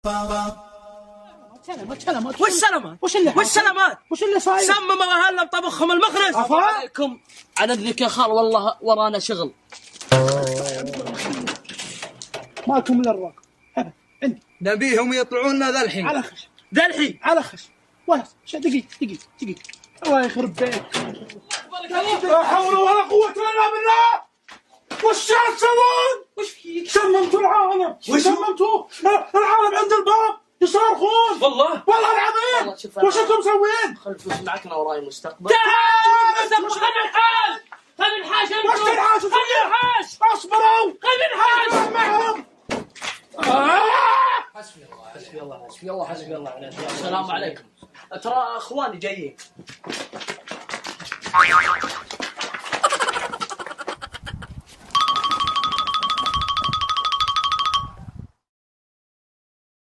سلامات. وش سلامات؟ وش سلامات؟ وش اللي صاير؟ سمم اهلنا بطبخهم المخرج. عفا عليكم على اذنك يا خال، والله ورانا شغل. مالكم الا الراكب. عندي نبيهم يطلعون ذا الحين. على خش ذا الحين على خش. دقيقة الله يخرب بيك. لا حول ولا قوة إلا بالله. وش تسوون؟ وش فيك؟ سممتوا العالم. سممتوا العالم عند الباب يصرخون. والله العظيم. وش انتم مسوين؟ خل الفلوس معكنا وراي المستقبل. تعال خذ الحاج. وش تنحاش؟ اصبروا. خذ الحاج معهم. حسبي الله عليك. السلام عليكم. ترى اخواني جايين.